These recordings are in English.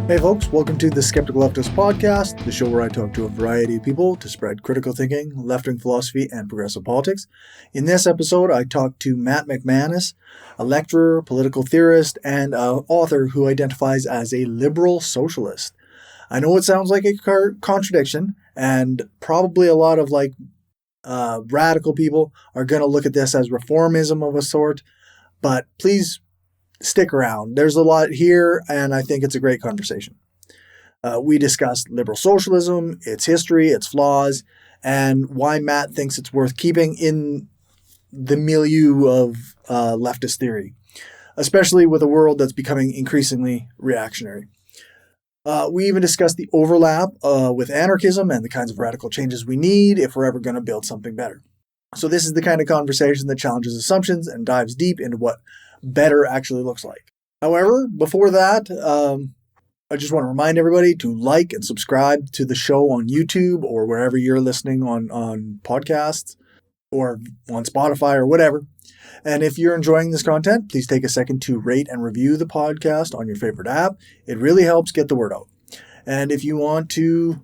Hey folks, welcome to the Skeptical Leftist Podcast, the show where I talk to a variety of people to spread critical thinking, left-wing philosophy, and progressive politics. In this episode, I talk to Matt McManus, a lecturer, political theorist, and an author who identifies as a liberal socialist. I know it sounds like a contradiction, and probably a lot of radical people are going to look at this as reformism of a sort, but please stick around. There's a lot here, and I think it's a great conversation. We discussed liberal socialism, its history, its flaws, and why Matt thinks it's worth keeping in the milieu of leftist theory, especially with a world that's becoming increasingly reactionary. We even discussed the overlap with anarchism and the kinds of radical changes we need if we're ever going to build something better. So this is the kind of conversation that challenges assumptions and dives deep into what better actually looks like. However, before that, I just want to remind everybody to like and subscribe to the show on YouTube or wherever you're listening on podcasts or on Spotify or whatever. And if you're enjoying this content, please take a second to rate and review the podcast on your favorite app. It really helps get the word out. And if you want to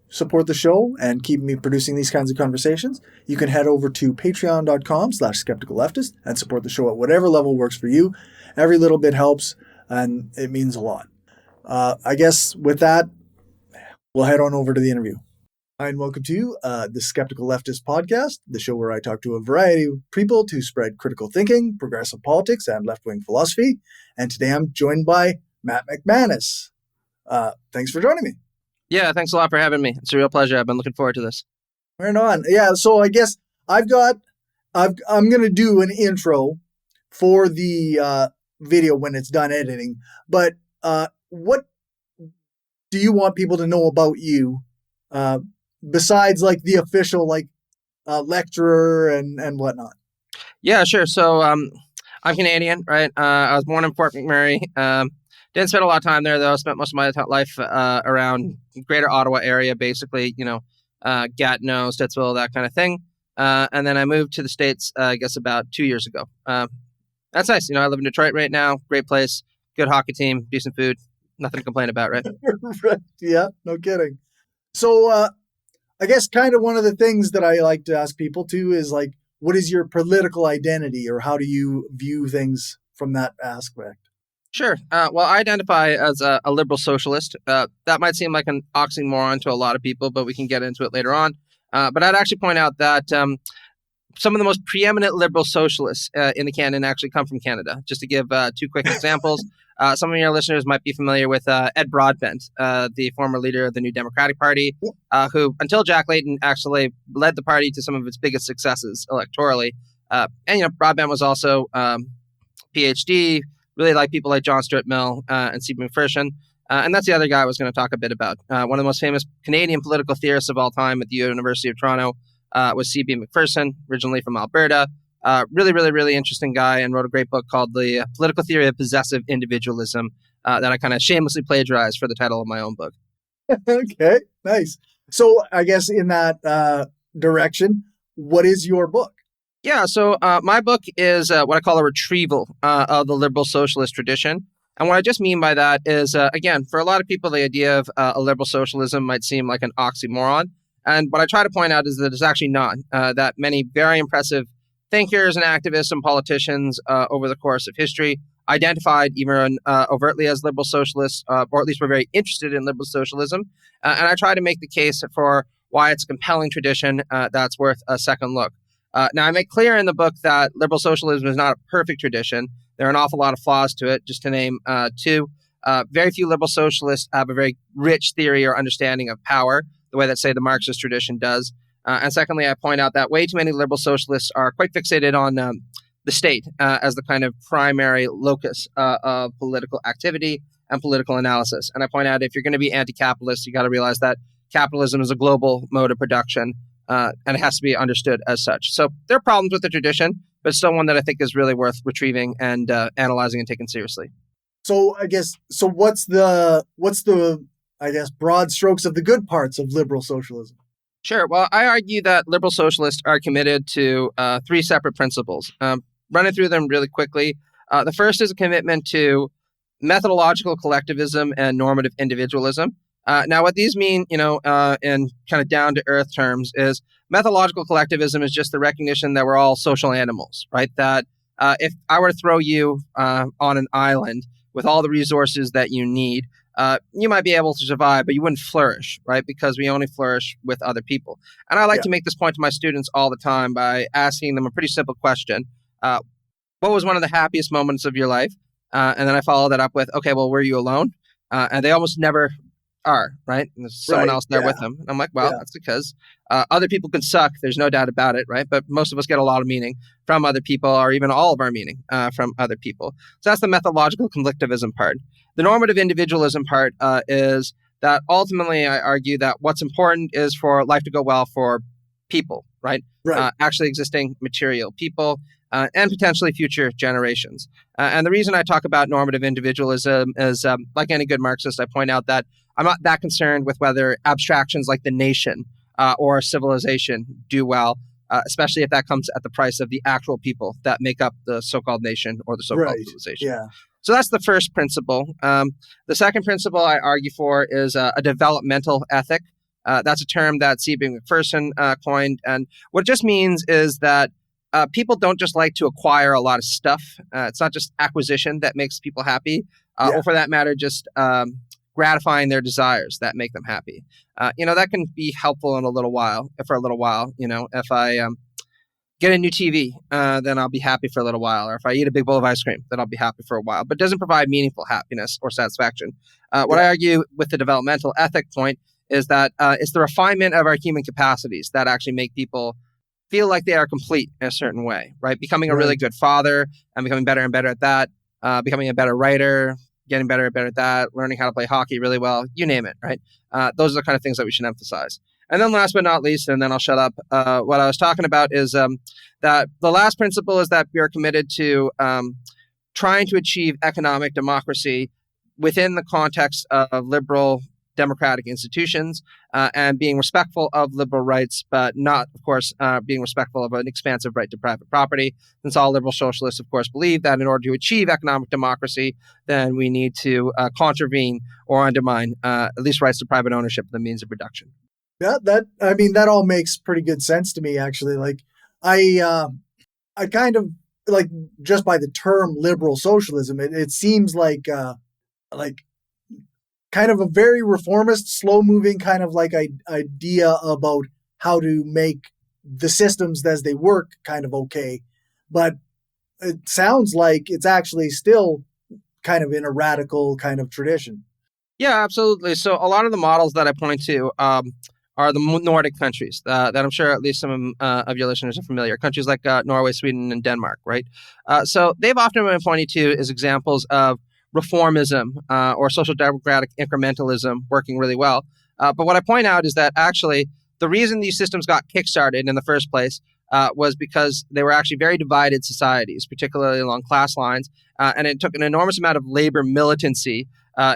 support the show and keep me producing these kinds of conversations, you can head over to patreon.com/skepticalleftist and support the show at whatever level works for you. Every little bit helps, and it means a lot. I guess with that, we'll head on over to the interview. Hi, and welcome to the Skeptical Leftist Podcast, the show where I talk to a variety of people to spread critical thinking, progressive politics, and left-wing philosophy. And today I'm joined by Matt McManus. Thanks for joining me. Yeah, thanks a lot for having me. It's a real pleasure. I've been looking forward to this. Right on. Yeah, so I guess I'm going to do an intro for the video when it's done editing. But what do you want people to know about you besides like the official lecturer and whatnot? Yeah, sure. So I'm Canadian, right? I was born in Fort McMurray. Didn't spend a lot of time there, though. Spent most of my life around greater Ottawa area, basically, Gatineau, Stittsville, that kind of thing. And then I moved to the States, I guess, about 2 years ago. That's nice. I live in Detroit right now. Great place. Good hockey team. Decent food. Nothing to complain about, right? Right. Yeah, no kidding. So I guess kind of one of the things that I like to ask people too is what is your political identity, or how do you view things from that aspect? Sure. Well, I identify as a liberal socialist. That might seem like an oxymoron to a lot of people, but we can get into it later on. But I'd actually point out that some of the most preeminent liberal socialists in the canon actually come from Canada. Just to give two quick examples, some of your listeners might be familiar with Ed Broadbent, the former leader of the New Democratic Party, who, until Jack Layton, actually led the party to some of its biggest successes electorally. And Broadbent was also PhD, really like people like John Stuart Mill and C.B. Macpherson. And that's the other guy I was going to talk a bit about. One of the most famous Canadian political theorists of all time at the University of Toronto was C.B. Macpherson, originally from Alberta. Really, really, really interesting guy, and wrote a great book called The Political Theory of Possessive Individualism that I kind of shamelessly plagiarized for the title of my own book. Okay, nice. So I guess in that direction, what is your book? Yeah, so my book is what I call a retrieval of the liberal socialist tradition. And what I just mean by that is, again, for a lot of people, the idea of a liberal socialism might seem like an oxymoron. And what I try to point out is that it's actually not, that many very impressive thinkers and activists and politicians over the course of history identified even overtly as liberal socialists, or at least were very interested in liberal socialism. And I try to make the case for why it's a compelling tradition that's worth a second look. Now, I make clear in the book that liberal socialism is not a perfect tradition. There are an awful lot of flaws to it, just to name two. Very few liberal socialists have a very rich theory or understanding of power, the way that, say, the Marxist tradition does. And secondly, I point out that way too many liberal socialists are quite fixated on the state as the kind of primary locus of political activity and political analysis. And I point out if you're going to be anti-capitalist, you got to realize that capitalism is a global mode of production. And it has to be understood as such. So there are problems with the tradition, but it's still one that I think is really worth retrieving and analyzing and taking seriously. So what's the broad strokes of the good parts of liberal socialism? Sure. Well, I argue that liberal socialists are committed to three separate principles. Running through them really quickly. The first is a commitment to methodological collectivism and normative individualism. Now, what these mean, in kind of down to earth terms, is methodological collectivism is just the recognition that we're all social animals, right? That if I were to throw you on an island with all the resources that you need, you might be able to survive, but you wouldn't flourish, right? Because we only flourish with other people. And I like to make this point to my students all the time by asking them a pretty simple question. What was one of the happiest moments of your life? And then I follow that up with, okay, well, were you alone? And they almost never are, right? And there's someone else there with them. And I'm like, well, that's because other people can suck. There's no doubt about it, right? But most of us get a lot of meaning from other people, or even all of our meaning from other people. So that's the methodological collectivism part. The normative individualism part is that ultimately I argue that what's important is for life to go well for people, right? Actually existing material people and potentially future generations. And the reason I talk about normative individualism is, like any good Marxist, I point out that I'm not that concerned with whether abstractions like the nation or civilization do well, especially if that comes at the price of the actual people that make up the so-called nation or the so-called civilization. Yeah. So that's the first principle. The second principle I argue for is a developmental ethic. That's a term that C.B. McPherson coined. And what it just means is that people don't just like to acquire a lot of stuff. It's not just acquisition that makes people happy, or for that matter, just gratifying their desires that make them happy. That can be helpful in a little while, for a little while. If I get a new TV, then I'll be happy for a little while. Or if I eat a big bowl of ice cream, then I'll be happy for a while. But it doesn't provide meaningful happiness or satisfaction. What I argue with the developmental ethic point is that it's the refinement of our human capacities that actually make people feel like they are complete in a certain way, right? Becoming a really good father and becoming better and better at that, becoming a better writer, getting better and better at that, learning how to play hockey really well, you name it, right? Those are the kind of things that we should emphasize. And then last but not least, and then I'll shut up, what I was talking about is that the last principle is that we are committed to trying to achieve economic democracy within the context of liberal democratic institutions and being respectful of liberal rights, but not, of course, being respectful of an expansive right to private property. Since all liberal socialists, of course, believe that in order to achieve economic democracy, then we need to contravene or undermine at least rights to private ownership as the means of production. Yeah, that all makes pretty good sense to me, actually. Like, I kind of like, just by the term liberal socialism, it seems like kind of a very reformist, slow-moving kind of like idea about how to make the systems as they work kind of okay. But it sounds like it's actually still kind of in a radical kind of tradition. Yeah, absolutely. So a lot of the models that I point to are the Nordic countries that I'm sure at least some of your listeners are familiar. Countries like Norway, Sweden, and Denmark, right? So they've often been pointed to as examples of reformism or social democratic incrementalism working really well. But what I point out is that actually the reason these systems got kickstarted in the first place was because they were actually very divided societies, particularly along class lines. And it took an enormous amount of labor militancy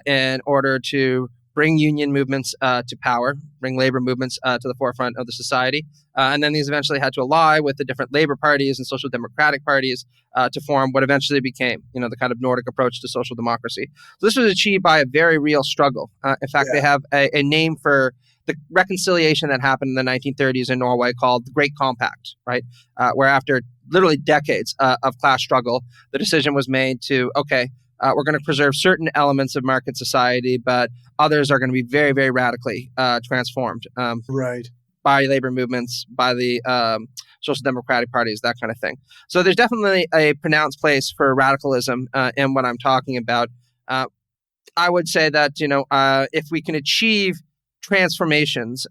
in order to bring union movements to power, bring labor movements to the forefront of the society. And then these eventually had to ally with the different labor parties and social democratic parties to form what eventually became, the kind of Nordic approach to social democracy. So this was achieved by a very real struggle. In fact, they have a name for the reconciliation that happened in the 1930s in Norway called the Great Compact, right? Where after literally decades of class struggle, the decision was made to, we're going to preserve certain elements of market society, but others are going to be very, very radically transformed by labor movements, by the social democratic parties, that kind of thing. So there's definitely a pronounced place for radicalism in what I'm talking about. I would say that, if we can achieve transformations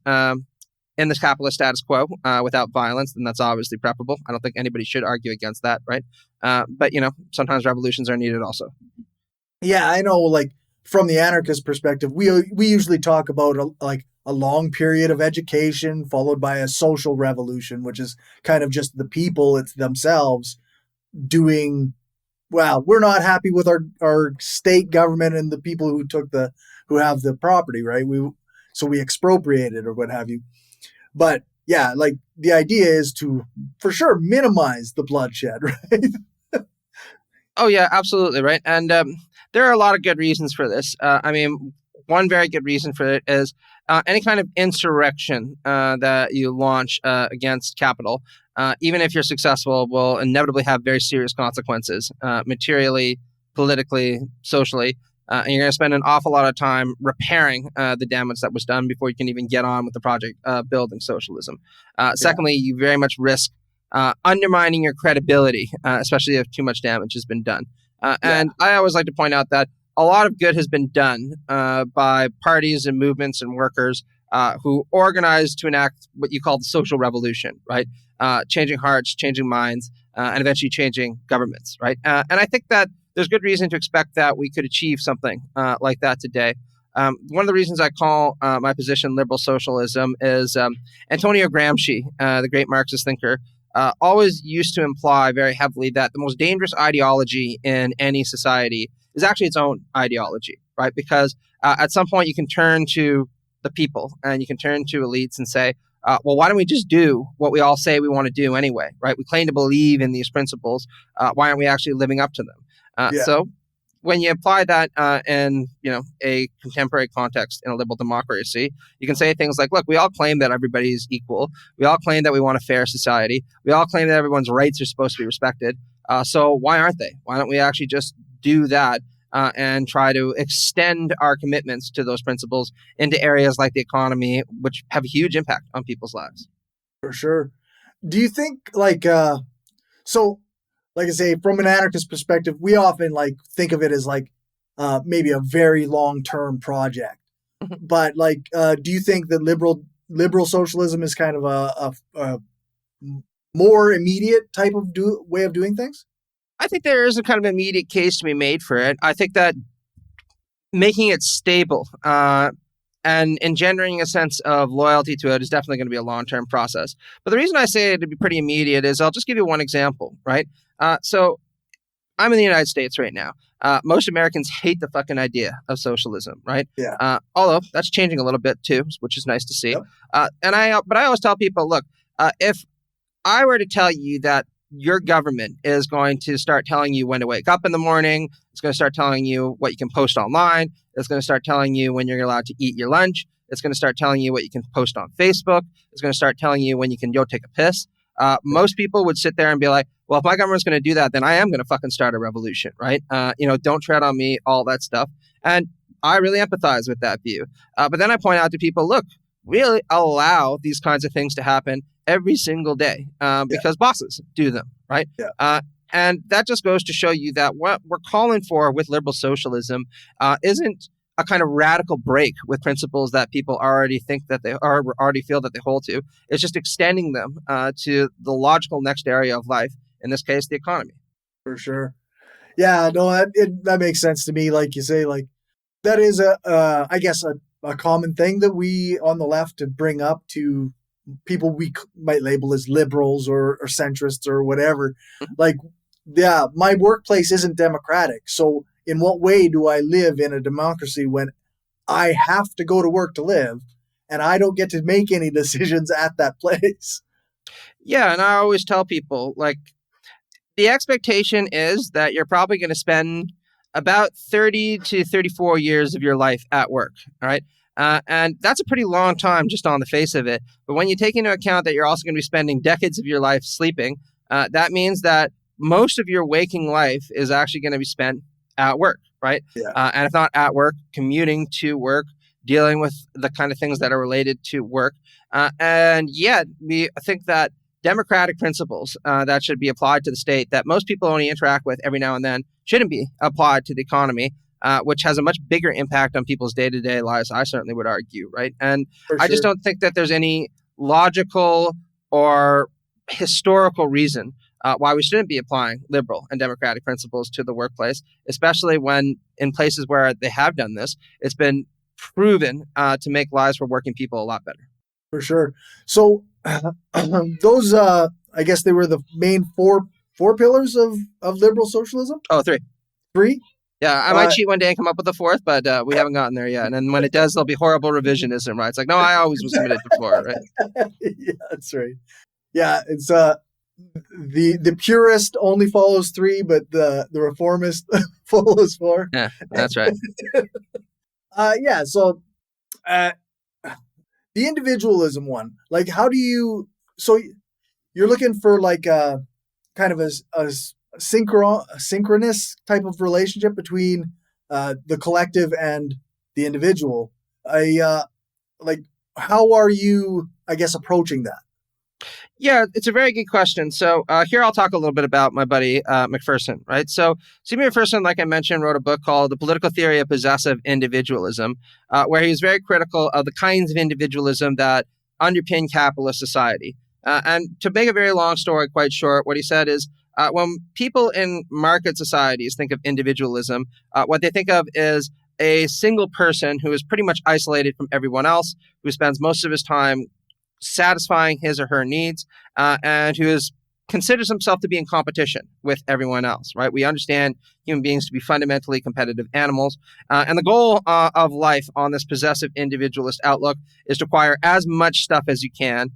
in this capitalist status quo without violence, then that's obviously preferable. I don't think anybody should argue against that, right? But, sometimes revolutions are needed also. Yeah, I know, like, from the anarchist perspective, we usually talk about a long period of education followed by a social revolution, which is kind of just the people themselves doing, well, we're not happy with our state government and the people who have the property, right? So we expropriate it or what have you. But yeah, like the idea is to, for sure, minimize the bloodshed, right? Oh, yeah, absolutely. Right. And There are a lot of good reasons for this. One very good reason for it is any kind of insurrection that you launch against capital, even if you're successful, will inevitably have very serious consequences, materially, politically, socially. And you're going to spend an awful lot of time repairing the damage that was done before you can even get on with the project building socialism. Secondly, you very much risk undermining your credibility, especially if too much damage has been done. And I always like to point out that a lot of good has been done by parties and movements and workers who organized to enact what you call the social revolution, right? Changing hearts, changing minds, and eventually changing governments, right? And I think that there's good reason to expect that we could achieve something like that today. One of the reasons I call my position liberal socialism is Antonio Gramsci, the great Marxist thinker, always used to imply very heavily that the most dangerous ideology in any society is actually its own ideology, right? Because at some point you can turn to the people and you can turn to elites and say, well, why don't we just do what we all say we want to do anyway, right? We claim to believe in these principles. Why aren't we actually living up to them? So when you apply that in a contemporary context in a liberal democracy, you can say things like, look, we all claim that everybody is equal. We all claim that we want a fair society. We all claim that everyone's rights are supposed to be respected. So why aren't they? Why don't we actually just do that and try to extend our commitments to those principles into areas like the economy, which have a huge impact on people's lives? For sure. Do you think like I say, from an anarchist perspective, we often think of it as maybe a very long-term project. But do you think that liberal socialism is kind of a more immediate type of way of doing things? I think there is a kind of immediate case to be made for it. I think that making it stable and engendering a sense of loyalty to it is definitely going to be a long-term process. But the reason I say it to be pretty immediate is I'll just give you one example, right? So I'm in the United States right now. Most Americans hate the fucking idea of socialism, right? Yeah. Although that's changing a little bit too, which is nice to see. Yep. But I always tell people, look, if I were to tell you that your government is going to start telling you when to wake up in the morning, it's going to start telling you what you can post online, it's going to start telling you when you're allowed to eat your lunch, it's going to start telling you what you can post on Facebook, it's going to start telling you when you can go take a piss. Most people would sit there and be like, well, if my government's going to do that, then I am going to fucking start a revolution, right? Don't tread on me, all that stuff. And I really empathize with that view. But then I point out to people, look, really allow these kinds of things to happen every single day because bosses do them, right? Yeah. And that just goes to show you that what we're calling for with liberal socialism isn't a kind of radical break with principles that people already think that they are already feel that they hold to. It's just extending them to the logical next area of life, in this case, the economy. For sure. Yeah, no, that makes sense to me. Like you say, that is I guess a common thing that we on the left to bring up to people we might label as liberals or centrists or whatever. My workplace isn't democratic. So in what way do I live in a democracy when I have to go to work to live and I don't get to make any decisions at that place? Yeah, and I always tell people, the expectation is that you're probably going to spend about 30 to 34 years of your life at work, all right? And that's a pretty long time just on the face of it. But when you take into account that you're also going to be spending decades of your life sleeping, that means that most of your waking life is actually going to be spent at work, right? Yeah. And if not at work, commuting to work, dealing with the kind of things that are related to work. And yet, I think that democratic principles that should be applied to the state that most people only interact with every now and then shouldn't be applied to the economy, which has a much bigger impact on people's day-to-day lives, I certainly would argue, right? And I just don't think that there's any logical or historical reason why we shouldn't be applying liberal and democratic principles to the workplace, especially when in places where they have done this, it's been proven to make lives for working people a lot better. For sure. So those, I guess they were the main four pillars of liberal socialism? Oh, three. Three? Yeah, I might cheat one day and come up with a fourth, but we haven't gotten there yet. And then when it does, there'll be horrible revisionism, right? It's like, no, I always was committed to four, right? Yeah, that's right. Yeah, it's the purist only follows 3, but the reformist follows 4. Yeah, that's right. Yeah. So uh, the individualism one, like, how do you? So you're looking for like a kind of a synchronous type of relationship between the collective and the individual. Like, how are you, I guess, approaching that? Yeah, it's a very good question. So here I'll talk a little bit about my buddy McPherson, right? So Stephen McPherson, like I mentioned, wrote a book called The Political Theory of Possessive Individualism, where he was very critical of the kinds of individualism that underpin capitalist society. And to make a very long story quite short, what he said is when people in market societies think of individualism, what they think of is a single person who is pretty much isolated from everyone else, who spends most of his time satisfying his or her needs, and who considers himself to be in competition with everyone else, right? We understand human beings to be fundamentally competitive animals. And the goal of life on this possessive individualist outlook is to acquire as much stuff as you can,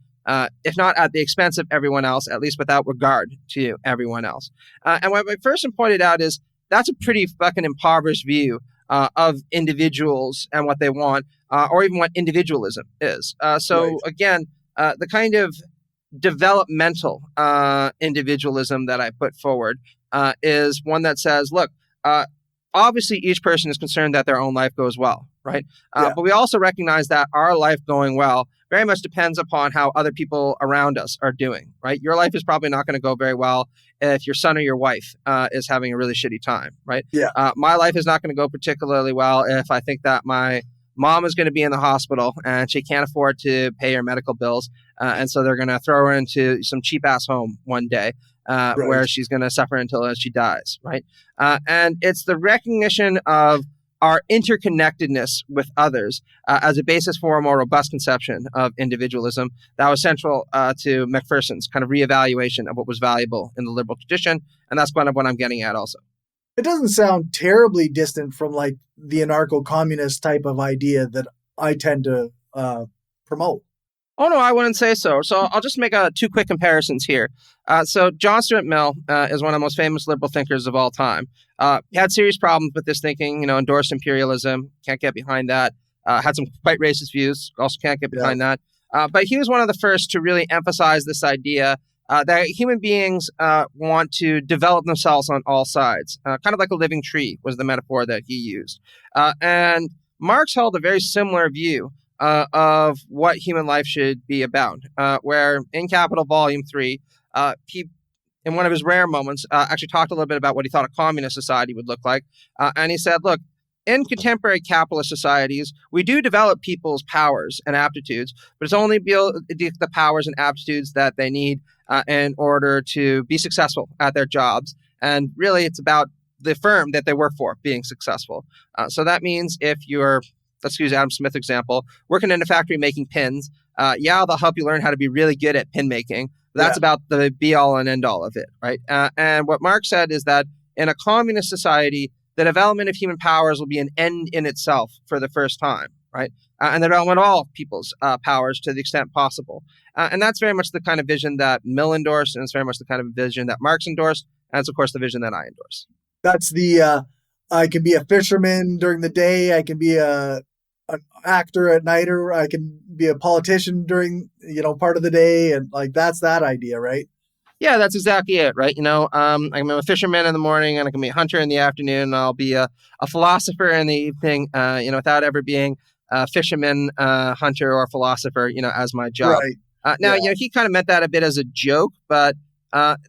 if not at the expense of everyone else, at least without regard to everyone else. And what McPherson pointed out is that's a pretty fucking impoverished view of individuals and what they want, or even what individualism is. So again, the kind of developmental individualism that I put forward is one that says, look, obviously each person is concerned that their own life goes well, right? But we also recognize that our life going well very much depends upon how other people around us are doing, right? Your life is probably not going to go very well if your son or your wife is having a really shitty time, right? Yeah. My life is not going to go particularly well if I think that my mom is going to be in the hospital and she can't afford to pay her medical bills. And so they're going to throw her into some cheap ass home one day where she's going to suffer until she dies, right? And it's the recognition of our interconnectedness with others as a basis for a more robust conception of individualism that was central to McPherson's kind of reevaluation of what was valuable in the liberal tradition. And that's kind of what I'm getting at also. It doesn't sound terribly distant from like the anarcho-communist type of idea that I tend to promote. Oh, no, I wouldn't say so. So I'll just make two quick comparisons here. So John Stuart Mill is one of the most famous liberal thinkers of all time. He had serious problems with this thinking, endorsed imperialism, can't get behind that. Had some quite racist views, also can't get behind that. But he was one of the first to really emphasize this idea that human beings want to develop themselves on all sides, kind of like a living tree was the metaphor that he used. And Marx held a very similar view of what human life should be about, where in Capital Volume 3, he, in one of his rare moments, actually talked a little bit about what he thought a communist society would look like. And he said, look, in contemporary capitalist societies, we do develop people's powers and aptitudes, but it's only the powers and aptitudes that they need in order to be successful at their jobs. And really, it's about the firm that they work for being successful. So that means if you're, let's use Adam Smith example, working in a factory making pins, they'll help you learn how to be really good at pin making. That's about the be all and end all of it, right? And what Marx said is that in a communist society, the development of human powers will be an end in itself for the first time, right? And the development of all people's powers to the extent possible. And that's very much the kind of vision that Mill endorsed, and it's very much the kind of vision that Marx endorsed, and it's, of course, the vision that I endorse. That's the, I can be a fisherman during the day, I can be an actor at night, or I can be a politician during, part of the day, and like that's that idea, right? Yeah, that's exactly it, right? I'm a fisherman in the morning, and I can be a hunter in the afternoon, and I'll be a philosopher in the evening, without ever being a fisherman, hunter, or philosopher, as my job. Right. He kind of meant that a bit as a joke, but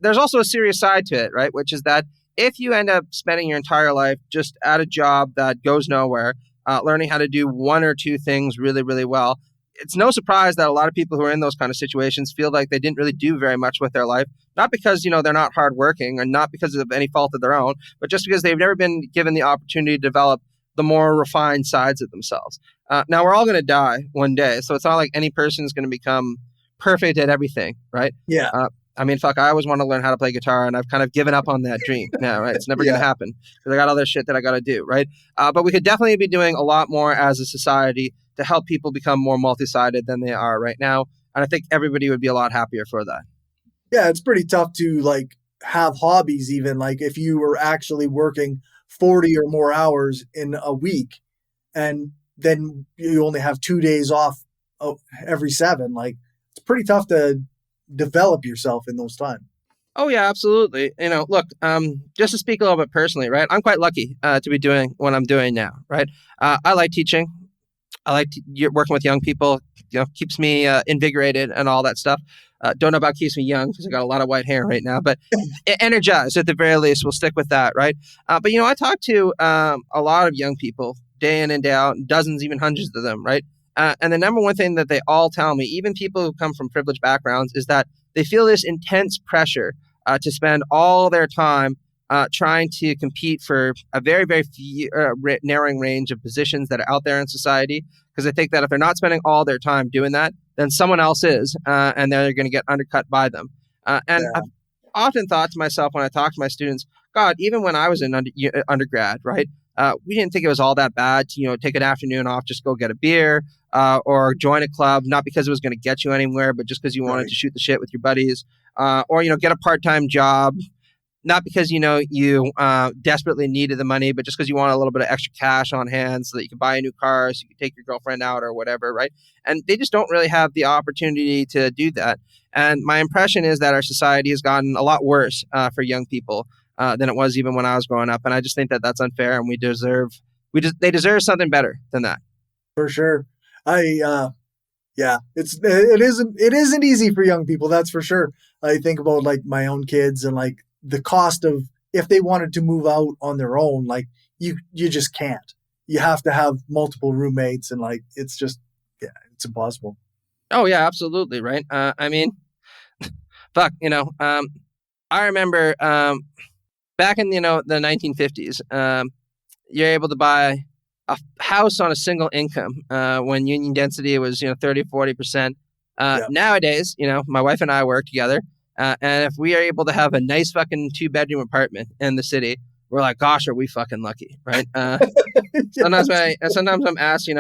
there's also a serious side to it, right? Which is that if you end up spending your entire life just at a job that goes nowhere, learning how to do one or two things really, really well, it's no surprise that a lot of people who are in those kind of situations feel like they didn't really do very much with their life, not because, they're not hardworking, or not because of any fault of their own, but just because they've never been given the opportunity to develop the more refined sides of themselves. Now, we're all going to die one day, so it's not like any person is going to become perfect at everything, right? Yeah. I always want to learn how to play guitar, and I've kind of given up on that dream now, right? It's never going to happen because I got other shit that I got to do, right? But we could definitely be doing a lot more as a society to help people become more multi-sided than they are right now. And I think everybody would be a lot happier for that. Yeah, it's pretty tough to like have hobbies even like if you were actually working 40 or more hours in a week and then you only have 2 days off every 7. Like it's pretty tough to develop yourself in those times. Oh yeah, absolutely. Look, just to speak a little bit personally, right? I'm quite lucky to be doing what I'm doing now, right? I like teaching. I like working with young people. Keeps me invigorated and all that stuff. Don't know about keeps me young because I got a lot of white hair right now, but energized at the very least. We'll stick with that, right? But I talk to a lot of young people day in and day out, dozens, even hundreds of them, right? And the number one thing that they all tell me, even people who come from privileged backgrounds, is that they feel this intense pressure to spend all their time trying to compete for a very, very few, narrowing range of positions that are out there in society. Because I think that if they're not spending all their time doing that, then someone else is, and they're going to get undercut by them. And Yeah. I've often thought to myself when I talk to my students, God, even when I was in undergrad, right? We didn't think it was all that bad to, take an afternoon off, just go get a beer or join a club, not because it was going to get you anywhere, but just because you wanted to shoot the shit with your buddies or, get a part-time job, not because, you desperately needed the money, but just because you want a little bit of extra cash on hand so that you can buy a new car, so you can take your girlfriend out or whatever, right? And they just don't really have the opportunity to do that. And my impression is that our society has gotten a lot worse for young people than it was even when I was growing up. And I just think that that's unfair, and they deserve something better than that. For sure. Yeah, it isn't easy for young people, that's for sure. I think about like my own kids and like the cost of if they wanted to move out on their own, like you just can't. You have to have multiple roommates and like it's impossible. Oh yeah, absolutely, right. I mean, fuck, I remember back in the 1950s, you're able to buy a house on a single income when union density was 30-40%. Nowadays, my wife and I work together, and if we are able to have a nice fucking 2-bedroom apartment in the city, we're like, gosh, are we fucking lucky, right? Sometimes I'm asked, do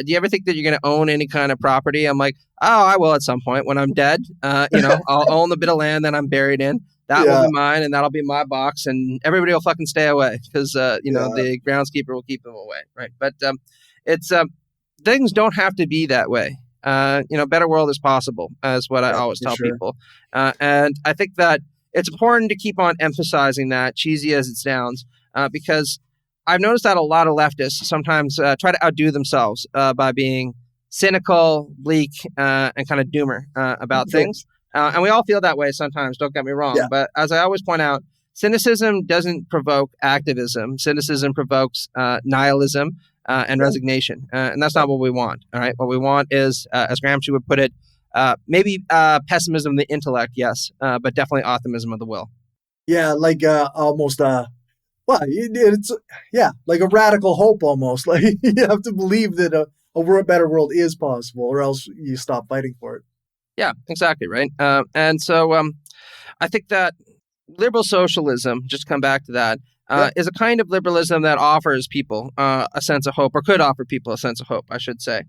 you ever think that you're going to own any kind of property? I'm like, oh, I will at some point when I'm dead. I'll own the bit of land that I'm buried in. That will be mine, and that'll be my box, and everybody will fucking stay away because the groundskeeper will keep them away, right? But it's things don't have to be that way. Better world is possible, is what I always tell people, and I think that it's important to keep on emphasizing that, cheesy as it sounds, because I've noticed that a lot of leftists sometimes try to outdo themselves by being cynical, bleak, and kind of doomer about things. And we all feel that way sometimes, don't get me wrong. Yeah. But as I always point out, cynicism doesn't provoke activism. Cynicism provokes nihilism and resignation. And that's not what we want. All right. What we want is, as Gramsci would put it, maybe pessimism of the intellect, yes, but definitely optimism of the will. Yeah, like almost it's like a radical hope almost. Like you have to believe that a better world is possible, or else you stop fighting for it. Yeah, exactly, right. And so I think that liberal socialism, just to come back to that, is a kind of liberalism that offers people a sense of hope, or could offer people a sense of hope, I should say.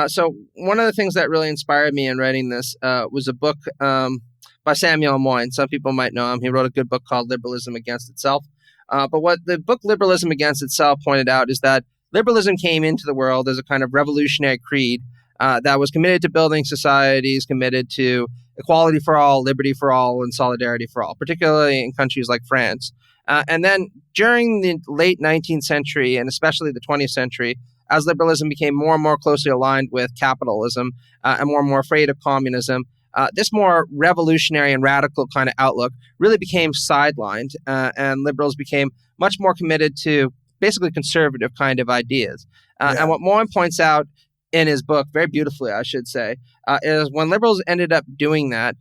So one of the things that really inspired me in writing this was a book by Samuel Moyn. Some people might know him. He wrote a good book called Liberalism Against Itself. But what the book Liberalism Against Itself pointed out is that liberalism came into the world as a kind of revolutionary creed that was committed to building societies, committed to equality for all, liberty for all, and solidarity for all, particularly in countries like France. And then during the late 19th century, and especially the 20th century, as liberalism became more and more closely aligned with capitalism and more afraid of communism, this more revolutionary and radical kind of outlook really became sidelined, and liberals became much more committed to basically conservative kind of ideas. And what Moyn points out in his book, very beautifully, I should say, is when liberals ended up doing that,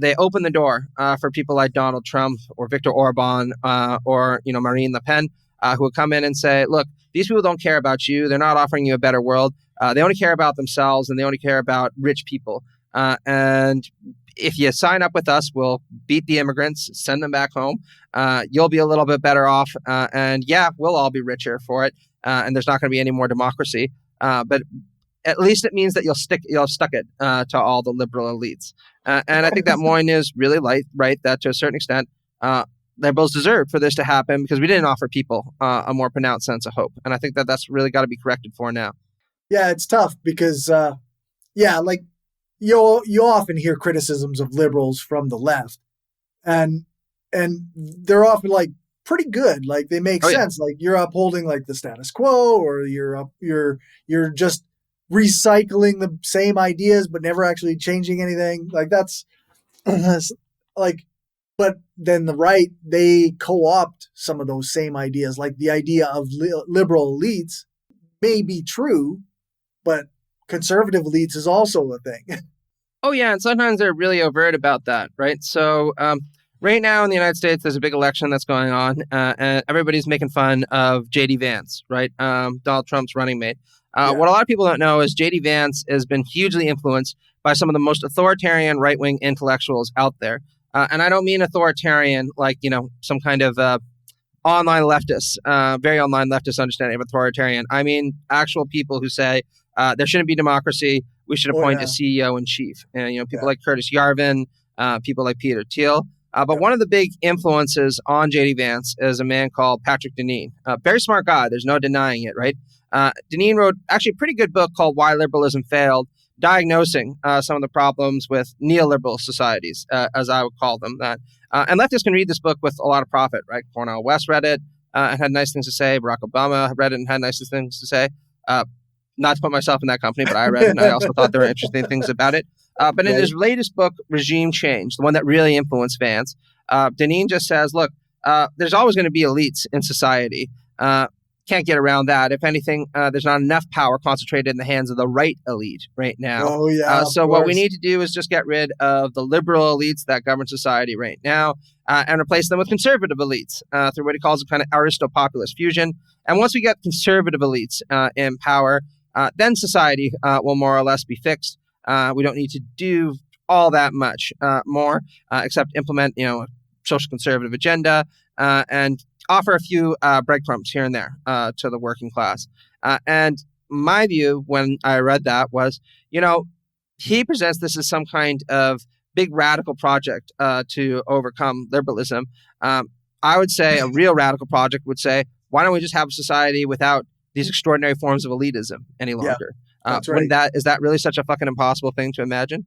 they opened the door for people like Donald Trump or Viktor Orban or Marine Le Pen, who would come in and say, look, these people don't care about you. They're not offering you a better world. They only care about themselves, and they only care about rich people. And if you sign up with us, we'll beat the immigrants, send them back home. You'll be a little bit better off. And we'll all be richer for it. And there's not going to be any more democracy. But at least it means that you'll have stuck it to all the liberal elites. And I think that Moyne is really right that to a certain extent, liberals deserve for this to happen because we didn't offer people a more pronounced sense of hope. And I think that that's really got to be corrected for now. Yeah, it's tough because, like you often hear criticisms of liberals from the left, and they're often like pretty good. Like they make sense. Yeah. Like you're upholding like the status quo, or you're just recycling the same ideas but never actually changing anything. Like that's like, but then the right, they co-opt some of those same ideas. Like the idea of liberal elites may be true, but conservative elites is also a thing. Oh yeah, and sometimes they're really overt about that, right? So right now in the United States, there's a big election that's going on, and everybody's making fun of J.D. Vance, right? Donald Trump's running mate. What a lot of people don't know is J.D. Vance has been hugely influenced by some of the most authoritarian right-wing intellectuals out there. And I don't mean authoritarian like, some kind of online leftists, very online leftist understanding of authoritarian. I mean actual people who say there shouldn't be democracy. We should appoint a CEO in chief. And, people like Curtis Yarvin, people like Peter Thiel. But one of the big influences on J.D. Vance is a man called Patrick Deneen. Very smart guy. There's no denying it, right? Deneen wrote actually a pretty good book called Why Liberalism Failed, diagnosing some of the problems with neoliberal societies, as I would call them. And leftists can read this book with a lot of profit, right? Cornel West read it and had nice things to say. Barack Obama read it and had nice things to say. Not to put myself in that company, but I read it and I also thought there were interesting things about it. But in his latest book, Regime Change, the one that really influenced Vance, Deneen just says, look, there's always going to be elites in society. Can't get around that. If anything, there's not enough power concentrated in the hands of the right elite right now. So what we need to do is just get rid of the liberal elites that govern society right now and replace them with conservative elites through what he calls a kind of aristopopulist fusion. And once we get conservative elites in power, then society will more or less be fixed. We don't need to do all that much more except implement, a social conservative agenda and offer a few breadcrumbs here and there to the working class. And my view when I read that was, he presents this as some kind of big radical project to overcome liberalism. I would say a real radical project would say, why don't we just have a society without these extraordinary forms of elitism any longer? That's right. Is that really such a fucking impossible thing to imagine?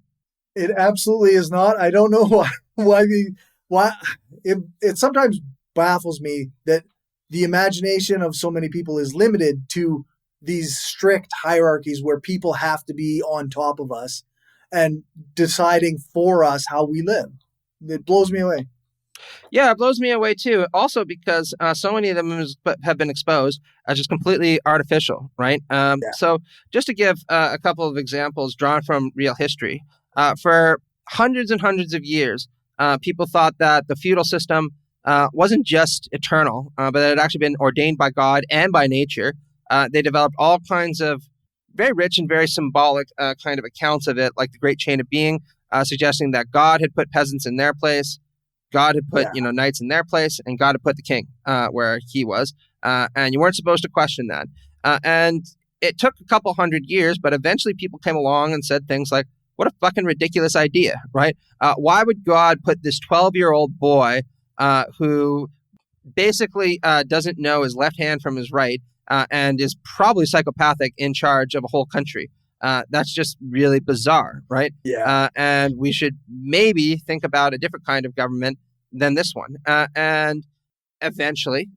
It absolutely is not. I don't know why it sometimes baffles me that the imagination of so many people is limited to these strict hierarchies where people have to be on top of us and deciding for us how we live. It blows me away. Yeah, it blows me away too. Also because so many of them have been exposed as just completely artificial, right? So just to give a couple of examples drawn from real history, for hundreds and hundreds of years, people thought that the feudal system wasn't just eternal, but it had actually been ordained by God and by nature. They developed all kinds of very rich and very symbolic kind of accounts of it, like the Great Chain of Being, suggesting that God had put peasants in their place, God had put knights in their place, and God had put the king where he was, and you weren't supposed to question that. And it took a couple hundred years, but eventually people came along and said things like, "What a fucking ridiculous idea, right? Why would God put this 12-year-old boy who basically doesn't know his left hand from his right and is probably psychopathic in charge of a whole country? That's just really bizarre, right? And we should maybe think about a different kind of government than this one." And eventually,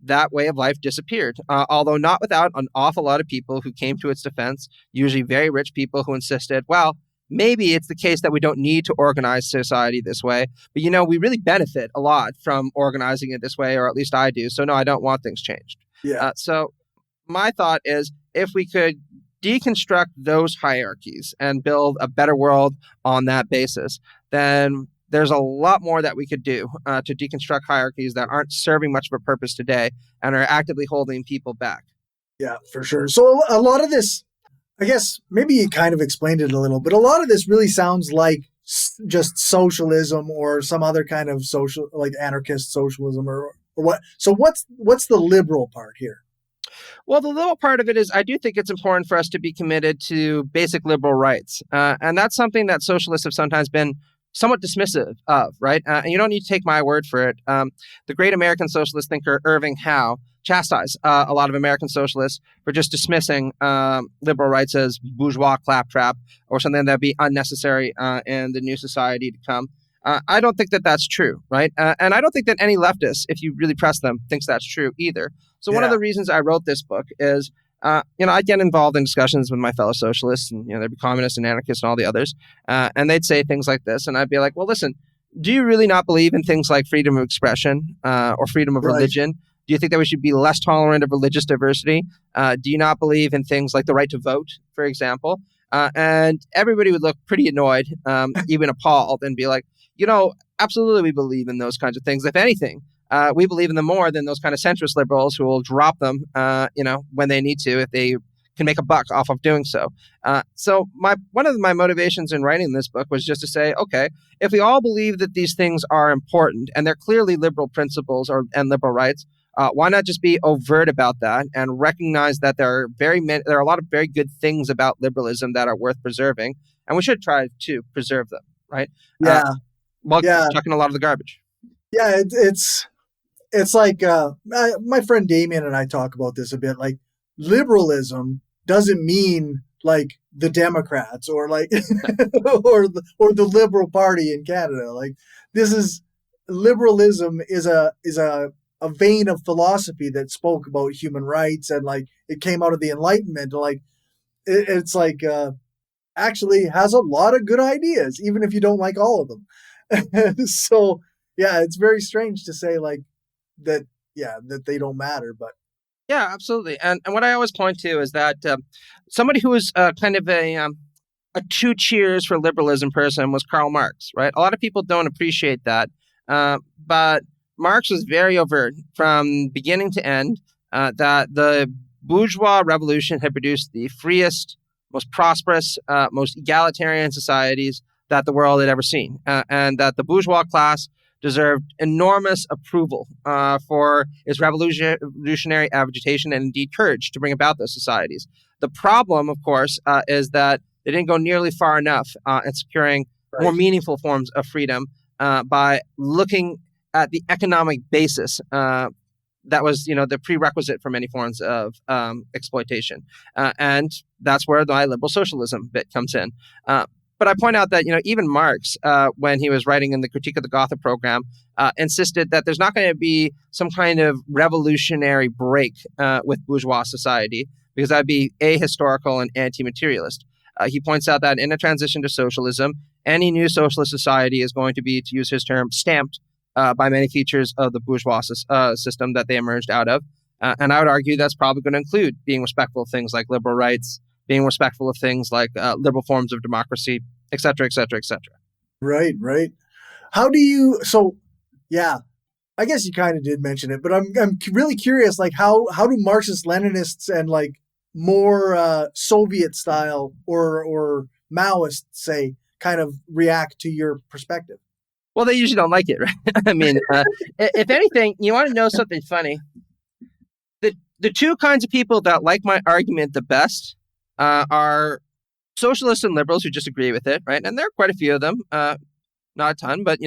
that way of life disappeared, although not without an awful lot of people who came to its defense, usually very rich people who insisted, well, maybe it's the case that we don't need to organize society this way, but we really benefit a lot from organizing it this way, or at least I do. So no, I don't want things changed. So my thought is, if we could deconstruct those hierarchies and build a better world on that basis, then there's a lot more that we could do to deconstruct hierarchies that aren't serving much of a purpose today and are actively holding people back. Yeah, for sure. So a lot of this, I guess maybe you kind of explained it a little, but a lot of this really sounds like just socialism or some other kind of social, like anarchist socialism or what. So what's the liberal part here? Well, the little part of it is I do think it's important for us to be committed to basic liberal rights. And that's something that socialists have sometimes been somewhat dismissive of, right? And you don't need to take my word for it. The great American socialist thinker Irving Howe chastised a lot of American socialists for just dismissing liberal rights as bourgeois claptrap or something that'd be unnecessary in the new society to come. I don't think that that's true, right? And I don't think that any leftist, if you really press them, thinks that's true either. So one of the reasons I wrote this book is, I get involved in discussions with my fellow socialists, and there'd be communists and anarchists and all the others, and they'd say things like this, and I'd be like, well, listen, do you really not believe in things like freedom of expression or freedom of religion? Do you think that we should be less tolerant of religious diversity? Do you not believe in things like the right to vote, for example? And everybody would look pretty annoyed, even appalled, and be like, absolutely we believe in those kinds of things. If anything, we believe in them more than those kind of centrist liberals who will drop them, when they need to, if they can make a buck off of doing so. So one of my motivations in writing this book was just to say, okay, if we all believe that these things are important and they're clearly liberal principles and liberal rights, why not just be overt about that and recognize that there are a lot of very good things about liberalism that are worth preserving, and we should try to preserve them, right? Yeah. While chucking a lot of the garbage. Yeah, it's like my friend Damien and I talk about this a bit. Like, liberalism doesn't mean like the Democrats or like or the Liberal Party in Canada. Like, liberalism is a vein of philosophy that spoke about human rights, and like it came out of the Enlightenment. Like it's like actually has a lot of good ideas, even if you don't like all of them. So yeah, it's very strange to say like that they don't matter, but yeah, absolutely. And what I always point to is that somebody who was kind of a two cheers for liberalism person was Karl Marx, right? A lot of people don't appreciate that, but Marx was very overt from beginning to end that the bourgeois revolution had produced the freest, most prosperous, most egalitarian societies that the world had ever seen, and that the bourgeois class deserved enormous approval for its revolutionary agitation and indeed courage to bring about those societies. The problem, of course, is that they didn't go nearly far enough in securing more meaningful forms of freedom by looking at the economic basis that was, the prerequisite for many forms of exploitation. And that's where the liberal socialism bit comes in. But I point out that, even Marx, when he was writing in the Critique of the Gotha program, insisted that there's not going to be some kind of revolutionary break with bourgeois society, because that'd be ahistorical and anti-materialist. He points out that in a transition to socialism, any new socialist society is going to be, to use his term, stamped by many features of the bourgeois system that they emerged out of. And I would argue that's probably going to include being respectful of things like liberal rights, being respectful of things like liberal forms of democracy, et cetera, et cetera, et cetera. Right. How do you, I guess you kind of did mention it, but I'm really curious, like how do Marxist Leninists and like more Soviet style or Maoists, say, kind of react to your perspective? Well, they usually don't like it, right? I mean, if anything, you want to know something funny? The two kinds of people that like my argument the best are socialists and liberals who just agree with it, right? And there are quite a few of them, not a ton, but,